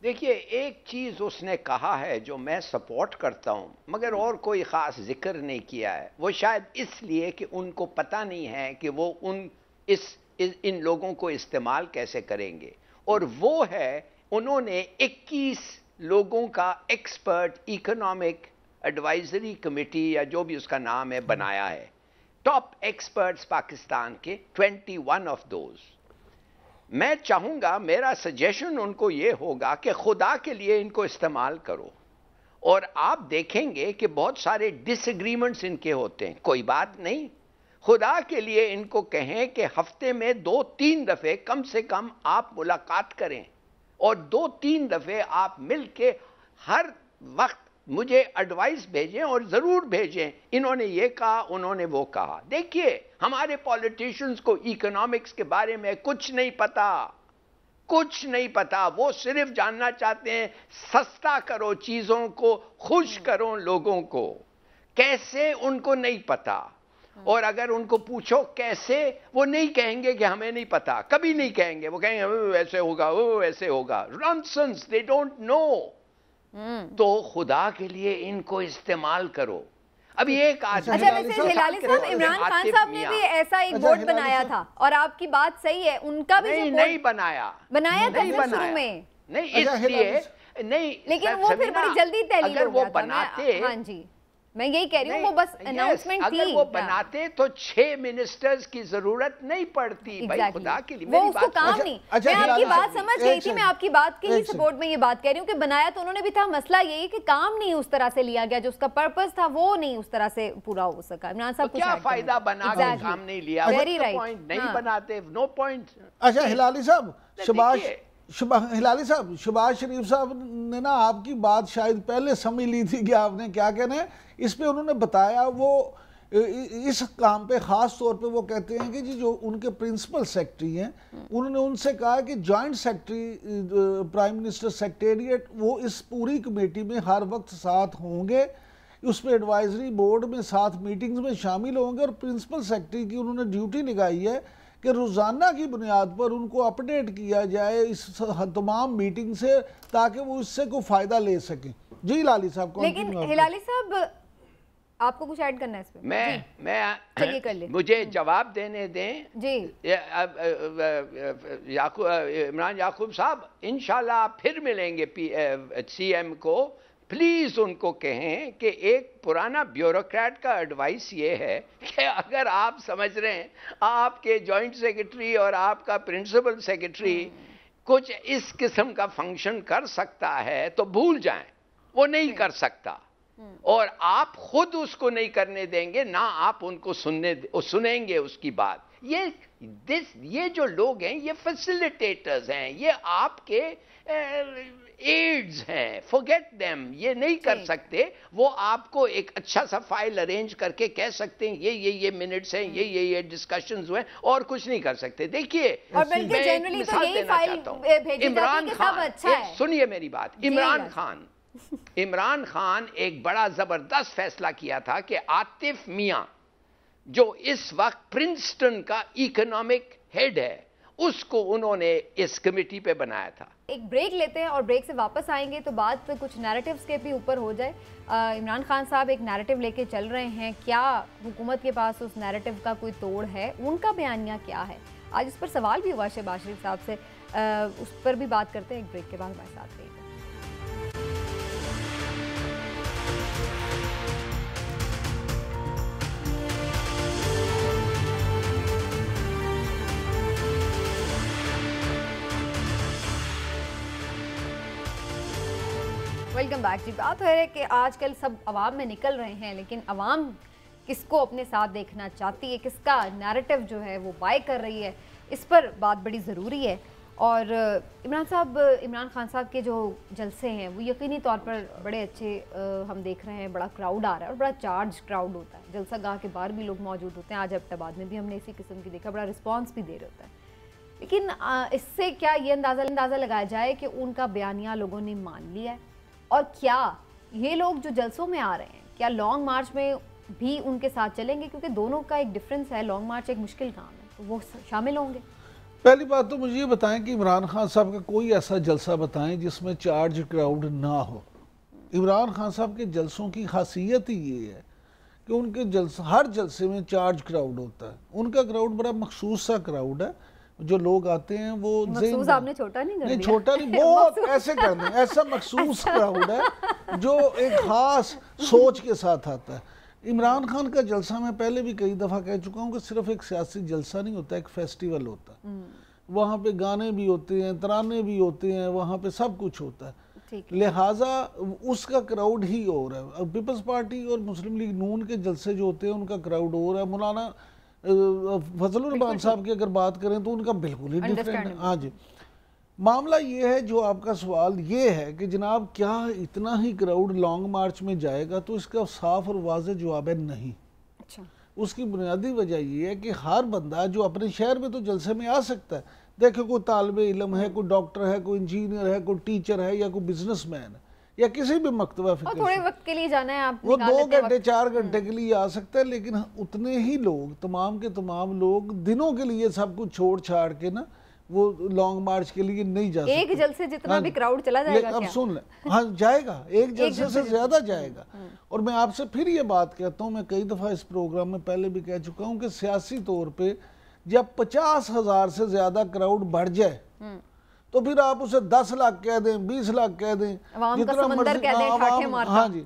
دیکھیے ایک چیز اس نے کہا ہے جو میں سپورٹ کرتا ہوں مگر اور کوئی خاص ذکر نہیں کیا ہے، وہ شاید اس لیے کہ ان کو پتہ نہیں ہے کہ وہ ان لوگوں کو استعمال کیسے کریں گے، اور وہ ہے انہوں نے 21 لوگوں کا ایکسپرٹ اکنامک ایڈوائزری کمیٹی یا جو بھی اس کا نام ہے بنایا ہے، ٹاپ ایکسپرٹس پاکستان کے 21 آف دوز۔ میں چاہوں گا، میرا سجیشن ان کو یہ ہوگا کہ خدا کے لیے ان کو استعمال کرو، اور آپ دیکھیں گے کہ بہت سارے ڈس ایگریمنٹس ان کے ہوتے ہیں، کوئی بات نہیں، خدا کے لیے ان کو کہیں کہ ہفتے میں 2-3 دفعے کم سے کم آپ ملاقات کریں، اور 2-3 دفعے آپ مل کے ہر وقت مجھے ایڈوائس بھیجیں، اور ضرور بھیجیں انہوں نے یہ کہا، انہوں نے وہ کہا۔ دیکھیے ہمارے پولیٹیشنز کو اکنامکس کے بارے میں کچھ نہیں پتا، کچھ نہیں پتا، وہ صرف جاننا چاہتے ہیں سستا کرو چیزوں کو، خوش کرو لوگوں کو، کیسے ان کو نہیں پتا، اور اگر ان کو پوچھو کیسے، وہ نہیں کہیں گے کہ ہمیں نہیں پتا، کبھی نہیں کہیں گے، وہ کہیں گے ایسے ہوگا، وہ ایسے ہوگا، نانسنس، they don't know۔ تو خدا کے لیے ان کو استعمال کرو۔ ابھی ایک آدمی، اچھا ویسے ہلالی صاحب، عمران خان صاحب نے بھی ایسا ایک بورڈ بنایا تھا، اور آپ کی بات صحیح ہے، ان کا بھی نہیں بنایا تھا شروع میں، نہیں اس لیے نہیں، لیکن وہ پھر بڑی جلدی تحلیل ہو گیا تھا۔ ہاں جی میں یہی کہہ رہی ہوں، وہ بس اناؤنسمنٹ تھی، اگر وہ بناتے تو 6 منسٹرز کی ضرورت نہیں پڑتی، بھائی خدا کے لیے، وہ اس کو کام نہیں۔ میں آپ کی بات سمجھ گئی تھی، میں آپ کی بات کے ہی سپورٹ میں یہ بات کہہ رہی ہوں کہ بنایا تو انہوں نے بھی تھا، مسئلہ یہی کہ کام نہیں اس طرح سے لیا گیا، جو اس کا پرپس تھا وہ نہیں اس طرح سے پورا ہو سکا۔ عمران صاحب کیا فائدہ بنا کے کام نہیں لیا، نہیں بناتے، نو پوائنٹ۔ اچھا ہلالی صاحب، ہلالی صاحب، شہباز شریف صاحب نے نا آپ کی بات شاید پہلے سمجھ لی تھی کہ آپ نے کیا کہنا ہے، اس پہ انہوں نے بتایا، وہ اس کام پہ خاص طور پہ وہ کہتے ہیں کہ جی جو ان کے پرنسپل سیکٹری ہیں، انہوں نے ان سے کہا کہ joint secretary prime minister secretariat وہ اس پوری کمیٹی میں ہر وقت ساتھ ہوں گے، اس پہ ایڈوائزری بورڈ میں ساتھ میٹنگز میں شامل ہوں گے، اور پرنسپل سیکٹری کی انہوں نے ڈیوٹی لگائی ہے کہ روزانہ کی بنیاد پر ان کو اپڈیٹ کیا جائے اس تمام میٹنگ سے، تاکہ وہ اس سے کوئی فائدہ لے سکیں۔ جی ہلالی صاحب، لیکن ہلالی صاحب آپ کو کچھ ایڈ کرنا ہے اس پہ؟ مجھے جواب دینے دیں جی عمران یعقوب صاحب، انشاءاللہ آپ پھر ملیں گے سی ایم کو، پلیز ان کو کہیں کہ ایک پرانا بیوروکریٹ کا ایڈوائس یہ ہے کہ اگر آپ سمجھ رہے ہیں آپ کے جوائنٹ سیکرٹری اور آپ کا پرنسپل سیکرٹری کچھ اس قسم کا فنکشن کر سکتا ہے تو بھول جائیں، وہ نہیں کر سکتا، اور آپ خود اس کو نہیں کرنے دیں گے، نہ آپ ان کو سنیں گے اس کی بات۔ یہ جو لوگ ہیں یہ فیسیلیٹیٹرز ہیں، یہ آپ کے ایڈز ہیں، forget them، یہ نہیں کر سکتے، وہ آپ کو ایک اچھا سا فائل ارینج کر کے کہہ سکتے ہیں یہ منٹس ہیں، یہ ڈسکشنز ہوئے، اور کچھ نہیں کر سکتے۔ دیکھیے میں ایک مثال دینا چاہتا ہوں، عمران خان، سنیے میری بات، عمران خان ایک بڑا زبردست فیصلہ کیا تھا کہ عاطف میاں جو اس وقت پرنسٹن کا اکنامک ہیڈ ہے، اس کو انہوں نے اس کمیٹی پہ بنایا تھا۔ ایک بریک لیتے ہیں اور بریک سے واپس آئیں گے تو بات کچھ نیریٹیوز کے بھی اوپر ہو جائے۔ عمران خان صاحب ایک نیریٹیو لے کے چل رہے ہیں، کیا حکومت کے پاس اس نیریٹیو کا کوئی توڑ ہے، ان کا بیانیہ کیا ہے؟ آج اس پر سوال بھی ہوا شہباز شریف صاحب سے، اس پر بھی بات کرتے ہیں ایک بریک کے بعد۔ ہمارے ساتھ رہیے گا۔ Welcome back. جی بات ہے کہ آج کل سب عوام میں نکل رہے ہیں، لیکن عوام کس کو اپنے ساتھ دیکھنا چاہتی ہے، کس کا نیریٹیو جو ہے وہ بائی کر رہی ہے، اس پر بات بڑی ضروری ہے۔ اور عمران خان صاحب کے جو جلسے ہیں وہ یقینی طور پر بڑے اچھے ہم دیکھ رہے ہیں، بڑا کراؤڈ آ رہا ہے اور بڑا چارج کراؤڈ ہوتا ہے، جلسہ گاہ کے باہر بھی لوگ موجود ہوتے ہیں، آج ایبٹ آباد میں بھی ہم نے اسی قسم کی دیکھا، بڑا رسپانس بھی دے رہے ہوتا ہے۔ لیکن اس سے کیا یہ اندازہ لگایا جائے کہ ان کا بیانیہ لوگوں نے مان لیا ہے، اور کیا یہ لوگ جو جلسوں میں آ رہے ہیں کیا لانگ مارچ میں بھی ان کے ساتھ چلیں گے؟ کیونکہ دونوں کا ایک ڈفرنس ہے، لانگ مارچ ایک مشکل کام ہے، تو وہ شامل ہوں گے؟ پہلی بات تو مجھے یہ بتائیں کہ عمران خان صاحب کا کوئی ایسا جلسہ بتائیں جس میں چارج کراؤڈ نہ ہو. عمران خان صاحب کے جلسوں کی خاصیت ہی یہ ہے کہ ان کے ہر جلسے میں چارج کراؤڈ ہوتا ہے. ان کا کراؤڈ بڑا مخصوص سا کراؤڈ ہے. جو لوگ آتے ہیں وہ مخصوص آپ نے چھوٹا نہیں کر دیا. نہیں چھوٹا نہیں, بہت ایسے کر دیں. ایسا مخصوص کراؤڈ ہے جو ایک خاص سوچ کے ساتھ آتا ہے. عمران خان کا جلسہ میں پہلے بھی کئی دفعہ کہہ چکا ہوں کہ صرف ایک سیاسی جلسہ نہیں ہوتا, ایک فیسٹیول ہوتا ہے. وہاں پہ گانے بھی ہوتے ہیں, ترانے بھی ہوتے ہیں, وہاں پہ سب کچھ ہوتا ہے. لہٰذا اس کا کراؤڈ ہی اور ہے. پیپلز پارٹی اور مسلم لیگ نون کے جلسے جو ہوتے ہیں ان کا کراؤڈ اور ہے. مولانا فضل الرحمان صاحب کی اگر بات کریں تو ان کا بالکل ہی ڈیفرنٹ ہے. ہاں جی, معاملہ یہ ہے, جو آپ کا سوال یہ ہے کہ جناب کیا اتنا ہی کراؤڈ لانگ مارچ میں جائے گا, تو اس کا صاف اور واضح جواب ہے نہیں. اچھا, اس کی بنیادی وجہ یہ ہے کہ ہر بندہ جو اپنے شہر میں تو جلسے میں آ سکتا ہے. دیکھیں کوئی طالب علم ہے, کوئی ڈاکٹر ہے, کوئی انجینئر ہے, کوئی ٹیچر ہے, یا کوئی بزنس مین ہے, یا کسی بھی مکتبہ فکر سے, تھوڑے وقت کے لیے جانا ہے آپ وہ 2 گھنٹے 4 گھنٹے کے لیے آ سکتا ہے. لیکن اتنے ہی لوگ, تمام کے تمام لوگ دنوں کے لیے سب کچھ چھوڑ چھاڑ کے نا وہ لانگ مارچ کے لیے نہیں جا سکتے. ایک جلسے جتنا بھی کراؤڈ چلا جائے گا, اب سن لیں, ہاں جائے گا, ایک جلسے سے زیادہ جائے گا. اور میں آپ سے پھر یہ بات کہتا ہوں, میں کئی دفعہ اس پروگرام میں پہلے بھی کہہ چکا ہوں کہ سیاسی طور پہ جب 50,000 سے زیادہ کراؤڈ بڑھ جائے تو پھر آپ اسے 10 لاکھ کہہ دیں, 20 لاکھ کہہ دیں, عوام کا سمندر کہہ دیں, ٹھاٹھے مارتا. ہاں جی,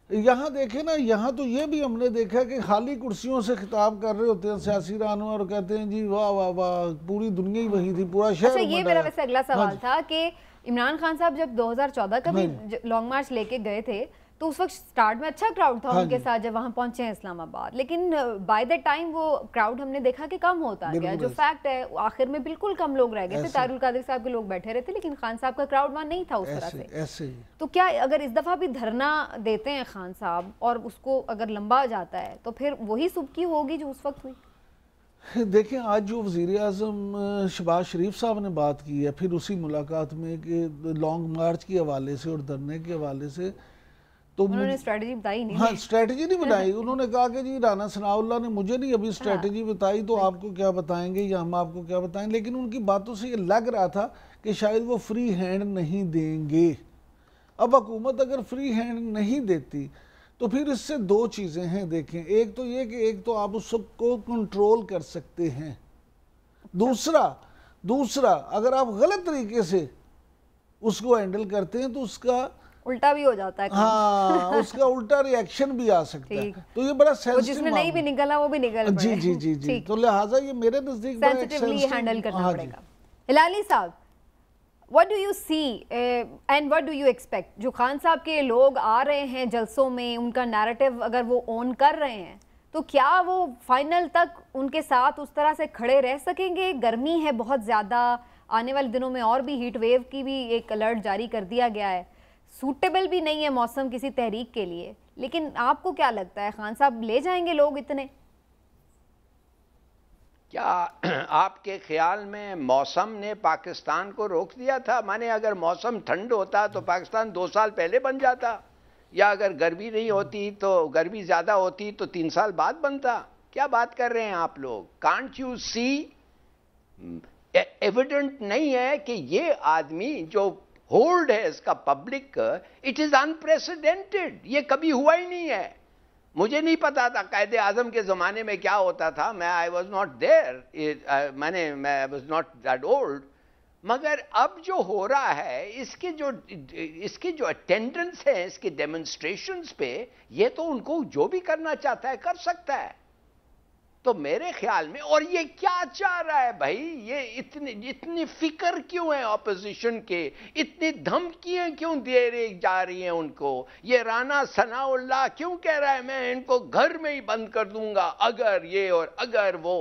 یہاں دیکھیں نا, یہاں تو یہ بھی ہم نے دیکھا کہ خالی کرسیوں سے خطاب کر رہے ہوتے ہیں سیاسی رہنما اور کہتے ہیں جی واہ واہ واہ, پوری دنیا ہی وہی تھی, پورا شہر. اچھا, یہ میرا ویسے اگلا سوال تھا کہ عمران خان صاحب جب 2014 کا بھی لانگ مارچ لے کے گئے تھے تو اس وقت سٹارٹ میں اچھا کراؤڈ تھا ان کے ساتھ جب وہاں پہنچے ہیں اسلام آباد, لیکن بائی دا ٹائم وہ کراؤڈ ہم نے دیکھا کہ کم ہوتا گیا. جو فیکٹ ہے آخر میں بالکل کم لوگ رہ گئے تھے. طاہر القادری صاحب کے لوگ بیٹھے رہے تھے, لیکن خان صاحب کا کراؤڈ وہاں نہیں تھا اس طرح سے. تو کیا اگر اس دفعہ بھی دھرنا دیتے ہیں خان صاحب اور اس کو اگر لمبا جاتا ہے تو پھر وہی سبکی ہوگی جو اس وقت ہوئی؟ دیکھیں آج جو وزیر اعظم شہباز شریف صاحب نے بات کی ہے پھر اسی ملاقات میں کہ لانگ مارچ کے حوالے سے اور دھرنے کے حوالے سے, تو انہوں نے اسٹریٹجی بتائی نہیں. ہاں, اسٹریٹجی نہیں بتائی. انہوں نے کہا کہ جی رانا ثناء اللہ نے مجھے نہیں ابھی اسٹریٹجی بتائی, تو آپ کو کیا بتائیں گے یا ہم آپ کو کیا بتائیں. لیکن ان کی باتوں سے یہ لگ رہا تھا کہ شاید وہ فری ہینڈ نہیں دیں گے. اب حکومت اگر فری ہینڈ نہیں دیتی تو پھر اس سے 2 چیزیں ہیں. دیکھیں, ایک تو یہ کہ ایک تو آپ اس کو کنٹرول کر سکتے ہیں. دوسرا اگر آپ غلط طریقے سے اس کو ہینڈل کرتے ہیں تو اس کا الٹا بھی ہو جاتا ہے. ہاں, اس کا الٹا ری ایکشن بھی آ سکتا ہے. تو یہ بڑا سینسٹیو, جس میں نہیں بھی نکلا وہ بھی نکل پڑے. جی, تو لہٰذا یہ میرے نزدیک بڑا سینسٹیولی ہینڈل کرنا پڑے گا. ہلالی صاحب, what do you see and what do you expect? جو خان صاحب کے لوگ آ رہے ہیں جلسوں میں, ان کا نیریٹو اگر وہ اون کر رہے ہیں تو کیا وہ فائنل تک ان کے ساتھ اس طرح سے کھڑے رہ سکیں گے؟ گرمی ہے بہت زیادہ, آنے والے دنوں میں اور بھی ہیٹ ویو کی بھی ایک الرٹ جاری کر دیا گیا ہے. سوٹیبل بھی نہیں ہے موسم کسی تحریک کے لیے, لیکن آپ کو کیا لگتا ہے خان صاحب لے جائیں گے لوگ اتنے؟ کیا آپ کے خیال میں موسم نے پاکستان کو روک دیا تھا؟ مانے اگر موسم ٹھنڈ ہوتا تو پاکستان 2 سال پہلے بن جاتا, یا اگر گرمی نہیں ہوتی تو گرمی زیادہ ہوتی تو 3 سال بعد بنتا. کیا بات کر رہے ہیں آپ لوگ؟ کانٹ یو سی, ایویڈنٹ نہیں ہے کہ یہ آدمی جو ہولڈ ہے اس کا پبلک, اٹ از انپریسیڈنٹڈ. یہ کبھی ہوا ہی نہیں ہے. مجھے نہیں پتا تھا قائد اعظم کے زمانے میں کیا ہوتا تھا, میں آئی واز ناٹ دیر, میں واز ناٹ دیٹ اولڈ. مگر اب جو ہو رہا ہے اس کی جو اٹینڈنس ہے اس کے ڈیمونسٹریشنز پہ, یہ تو ان کو جو بھی کرنا چاہتا ہے کر سکتا ہے. تو میرے خیال میں, اور یہ کیا چاہ رہا ہے بھائی, یہ اتنی فکر کیوں ہے اپوزیشن کے, اتنی دھمکیاں کیوں دے رہی جا رہی ہیں ان کو؟ یہ رانا ثناء اللہ کیوں کہہ رہا ہے میں ان کو گھر میں ہی بند کر دوں گا اگر یہ اور اگر وہ؟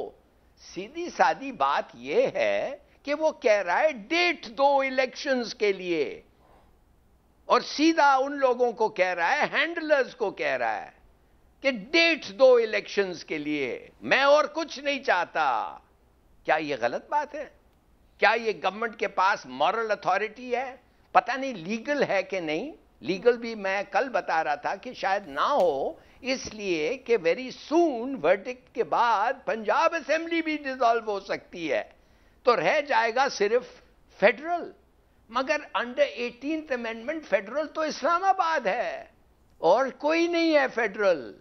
سیدھی سادی بات یہ ہے کہ وہ کہہ رہا ہے ڈیٹ دو الیکشنز کے لیے, اور سیدھا ان لوگوں کو کہہ رہا ہے, ہینڈلرز کو کہہ رہا ہے کہ ڈیٹ دو الیکشنز کے لیے, میں اور کچھ نہیں چاہتا. کیا یہ غلط بات ہے؟ کیا یہ گورنمنٹ کے پاس مورل اتھارٹی ہے؟ پتہ نہیں لیگل ہے کہ نہیں. لیگل بھی میں کل بتا رہا تھا کہ شاید نہ ہو, اس لیے کہ ویری سون ورڈکٹ کے بعد پنجاب اسمبلی بھی ڈیزالو ہو سکتی ہے. تو رہ جائے گا صرف فیڈرل. مگر انڈر 18th امینڈمنٹ فیڈرل تو اسلام آباد ہے اور کوئی نہیں ہے فیڈرل.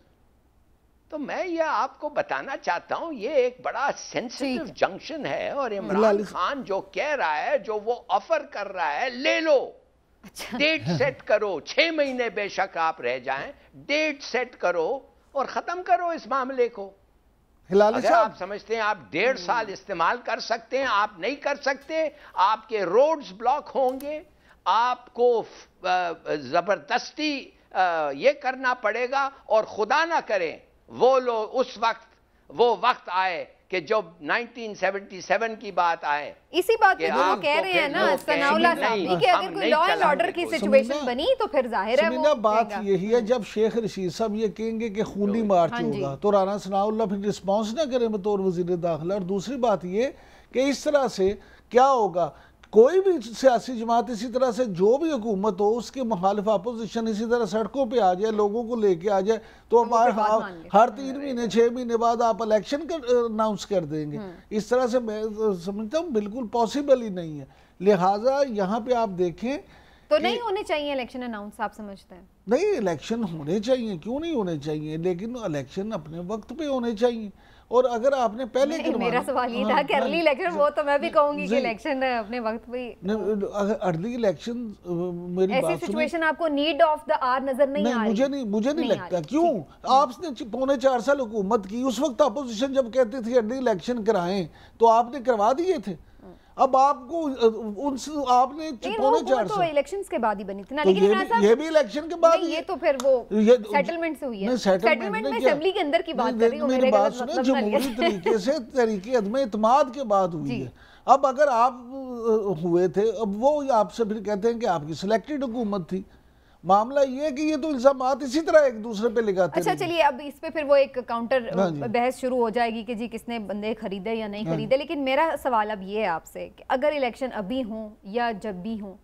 تو میں یہ آپ کو بتانا چاہتا ہوں یہ ایک بڑا سینسٹیو جنکشن ہے, اور عمران خان جو کہہ رہا ہے, جو وہ آفر کر رہا ہے, لے لو, ڈیٹ سیٹ کرو, 6 مہینے بے شک آپ رہ جائیں, ڈیٹ سیٹ کرو اور ختم کرو اس معاملے کو. اگر آپ سمجھتے ہیں آپ 1.5 سال استعمال کر سکتے ہیں, آپ نہیں کر سکتے, آپ کے روڈز بلاک ہوں گے, آپ کو زبردستی یہ کرنا پڑے گا, اور خدا نہ کرے وہ لوگ اس وقت وہ وقت آئے کہ جب 1977 کی بات آئے. اسی بات پہ وہ کہہ رہے ہیں نا ثناء اللہ صاحب کہ اگر کوئی لا اینڈ آرڈر کی سچویشن بنی تو پھر ظاہر ہے وہ بات یہی ہے. جب شیخ رشید صاحب یہ کہیں گے کہ خونی مارچ ہوگا تو رانا ثناء اللہ پھر رسپانس نہ کریں بطور وزیر داخلہ. اور دوسری بات یہ کہ اس طرح سے کیا ہوگا, کوئی بھی سیاسی جماعت اسی طرح سے جو بھی حکومت ہو اس کے مخالف اپوزیشن اسی طرح سڑکوں پہ آ جائے, لوگوں کو لے کے آ جائے, تو ہر 3 مہینے 6 مہینے بعد آپ الیکشن اناؤنس کر دیں گے. اس طرح سے میں سمجھتا ہوں بالکل پاسبل ہی نہیں ہے. لہٰذا یہاں پہ آپ دیکھیں تو نہیں ہونے چاہیے الیکشن اناؤنس, آپ سمجھتے ہیں؟ نہیں, الیکشن ہونے چاہیے, کیوں نہیں ہونے چاہیے, لیکن الیکشن اپنے وقت پہ ہونے چاہیے. اور اگر آپ نے پہلے میرا سوال یہ تھا کہ ارلی الیکشن, وہ تو میں بھی کہوں گی کہ الیکشن اپنے وقت پہ, ارلی الیکشن میری بات ایسی سچویشن آپ کو نیڈ آف دا آر نظر نہیں آ رہی؟ مجھے نہیں لگتا. کیوں؟ آپ نے 4.25 سال حکومت کی, اس وقت اپوزیشن جب کہتی تھی ارلی الیکشن کرائیں تو آپ نے کروا دیے تھے. اب آپ کو ان سے آپ نے 4.25 تو الیکشنز کے بعد ہی بنی تھی نا, لیکن یہ بھی الیکشن کے بعد, یہ تو پھر وہ سیٹلمنٹ سے ہوئی ہے. سیٹلمنٹ میں اسمبلی کے اندر کی بات کر رہی ہوں, میری بات سنیں, جمہوری طریقے سے تحریک عدم اعتماد کے بعد ہوئی ہے. اب اگر آپ ہوئے تھے, اب وہ آپ سے پھر کہتے ہیں کہ آپ کی سلیکٹڈ حکومت تھی. معاملہ یہ ہے کہ یہ تو الزامات اسی طرح ایک دوسرے پہ لگاتے ہیں. اچھا چلیے, اب اس پہ پھر وہ ایک کاؤنٹر بحث شروع ہو جائے گی کہ جی کس نے بندے خریدے یا نہیں خریدے. لیکن میرا سوال اب یہ ہے آپ سے کہ اگر الیکشن ابھی ہوں یا جب بھی ہوں,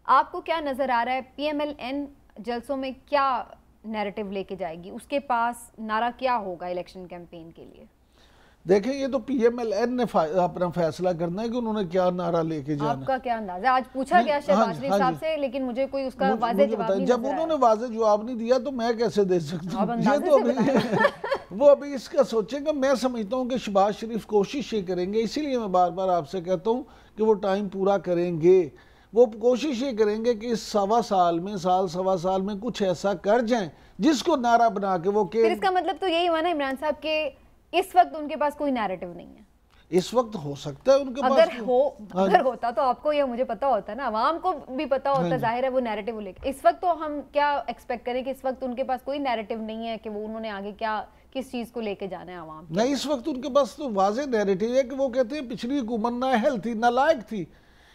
آپ کو کیا نظر آ رہا ہے پی ایم ایل این جلسوں میں کیا نیریٹو لے کے جائے گی, اس کے پاس نعرہ کیا ہوگا الیکشن کیمپین کے لیے؟ دیکھیں یہ تو پی ایم ایل این نے اپنا فیصلہ کرنا ہے کہ انہوں نے کیا نعرہ لے کے جانا ہے. آپ کا کیا اندازہ ہے؟ آج پوچھا گیا شہباز شریف صاحب سے, لیکن مجھے کوئی اس کا واضح جواب نہیں. جب انہوں نے واضح جواب نہیں دیا تو میں کیسے دے سکتا ہوں؟ یہ تو وہ ابھی اس کا سوچیں گا. میں سمجھتا ہوں کہ شہباز شریف کوشش یہ کریں گے, اسی لیے میں بار بار آپ سے کہتا ہوں کہ وہ ٹائم پورا کریں گے. وہ کوشش یہ کریں گے کہ اس 1.25 سال میں, 1.25 سال میں کچھ ایسا کر جائیں جس کو نعرہ بنا کے وہ کہ, اس کا مطلب تو یہی ہوا نا عمران صاحب کہ اس وقت ان کے پاس کوئی نیریٹو نہیں ہے. اس وقت ہو سکتا ہے ان کے پاس, اگر ہوتا تو آپ کو یا مجھے پتا ہوتا ہے نا, عوام کو بھی پتا ہوتا, ظاہر ہے وہ نیریٹو لے کے. اس وقت تو ہم کیا ایکسپیکٹ کریں کہ اس وقت ان کے پاس کوئی نیریٹو نہیں ہے کہ وہ انہوں نے آگے کیا کس چیز کو لے کے جانا ہے عوام نہیں. اس وقت ان کے پاس تو واضح نیریٹو ہے کہ وہ کہتے ہیں پچھلی حکومت نااہل تھی, نالائق تھی,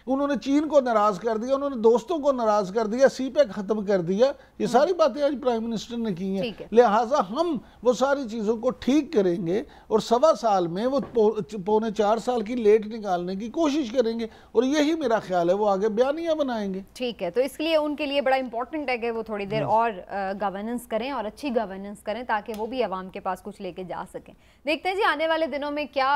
انہوں نے چین کو ناراض کر دیا, انہوں نے دوستوں کو ناراض کر دیا, سی پیک ختم کر دیا. یہ ساری باتیں آج پرائم منسٹر نے کی ہیں. لہٰذا ہم وہ ساری چیزوں کو ٹھیک کریں گے اور 1.25 سال میں وہ 4.25 سال کی لیٹ نکالنے کی کوشش کریں گے, اور یہی میرا خیال ہے وہ آگے بیانیہ بنائیں گے. ٹھیک ہے, تو اس لیے ان کے لیے بڑا امپورٹنٹ ہے کہ وہ تھوڑی دیر اور گورننس کریں, اور اچھی گورننس کریں تاکہ وہ بھی عوام کے پاس کچھ لے کے جا سکیں. دیکھتے ہیں جی آنے والے دنوں میں کیا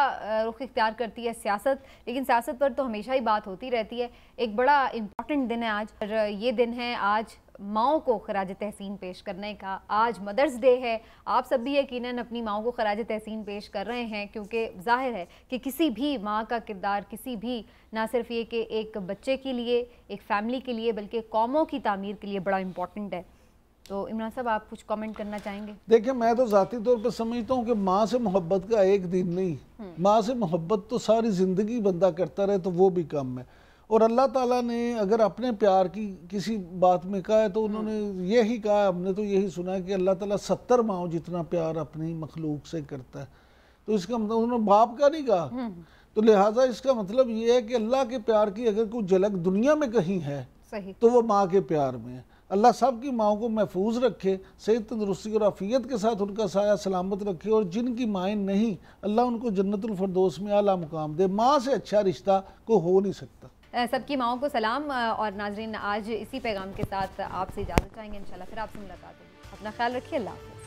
رخ اختیار کرتی ہے سیاست. لیکن سیاست پر تو ہمیشہ ہی بات ہوتی رہتی ہے. ایک بڑا امپورٹنٹ دن ہے آج, اور یہ دن ہے آج ماؤں کو خراج تحسین پیش کرنے کا. آج مدرز ڈے ہے. آپ سب بھی یقیناً اپنی ماؤں کو خراج تحسین پیش کر رہے ہیں, کیونکہ ظاہر ہے کہ کسی بھی ماں کا کردار, کسی بھی, نہ صرف یہ کہ ایک بچے کے لیے, ایک فیملی کے لیے, بلکہ قوموں کی تعمیر کے لیے بڑا امپورٹنٹ ہے. تو عمران صاحب آپ کچھ کامنٹ کرنا چاہیں گے؟ دیکھیں میں تو ذاتی طور پہ سمجھتا ہوں کہ ماں سے محبت کا ایک دن نہیں, ماں سے محبت تو ساری زندگی بندہ کرتا رہے تو وہ بھی کم ہے. اور اللہ تعالیٰ نے اگر اپنے پیار کی کسی بات میں کہا ہے تو انہوں نے یہی کہا, ہم نے تو یہی سنا ہے کہ اللہ تعالیٰ 70 ماؤں جتنا پیار اپنی مخلوق سے کرتا ہے. تو اس کا مطلب انہوں نے باپ کا نہیں کہا, تو لہٰذا اس کا مطلب یہ ہے کہ اللہ کے پیار کی اگر کوئی جھلک دنیا میں کہیں ہے تو وہ ماں کے پیار میں ہے. اللہ سب کی ماؤں کو محفوظ رکھے, صحت تندرستی اور عافیت کے ساتھ ان کا سایہ سلامت رکھے, اور جن کی مائیں نہیں اللہ ان کو جنت الفردوس میں اعلیٰ مقام دے. ماں سے اچھا رشتہ کو ہو نہیں سکتا. سب کی ماؤں کو سلام. اور ناظرین آج اسی پیغام کے ساتھ آپ سے اجازت چاہیں گے, انشاءاللہ پھر آپ سے ملاقات ہوگی. اپنا خیال رکھیے, اللہ حافظ.